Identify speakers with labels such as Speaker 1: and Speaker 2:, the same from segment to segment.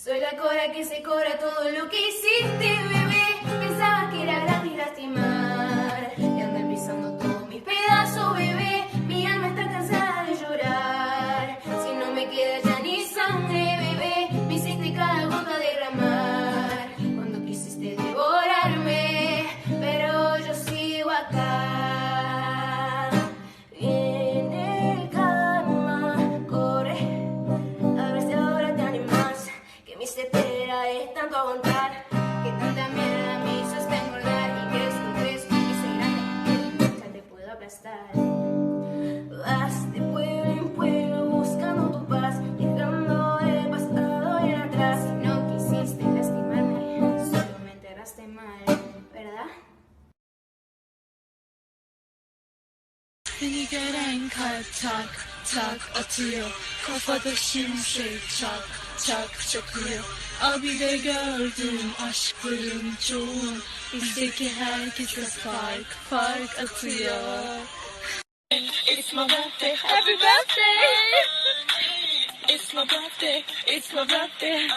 Speaker 1: Soy la cobra que se cobra todo lo que hiciste, bebé. Pensaba que era gratis lastimar y andar pisando todos mis pedazos, bebé. Mi alma está cansada de llorar. Si no me queda ya ni sangre, bebé, me hiciste cada gota derramar. Cuando quisiste devorarme, pero yo sigo acá. En el karma corre, a ver si ahora te animas. Que mi espera es tanto aguantar, que tanta mierda me hizo hasta engordar. Y crezco, y soy grande, ya te puedo aplastar. Vas de pueblo en pueblo buscando tu paz, dejando el pasado en atrás. Si no quisiste lastimarme, solo me enterraste mal, ¿verdad?
Speaker 2: Seni gören kalp tak tak atıyor. Kafada şimşek çak çak çakıyor. Abi de gördüm aşkların çoğu. Bizdeki herkese fark fark atıyor. It's my birthday, happy birthday. It's my birthday, it's my birthday.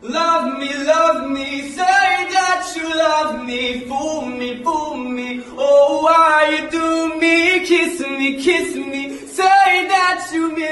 Speaker 3: Love me, say that you love me, fool me, oh why you do me, kiss me, say that you miss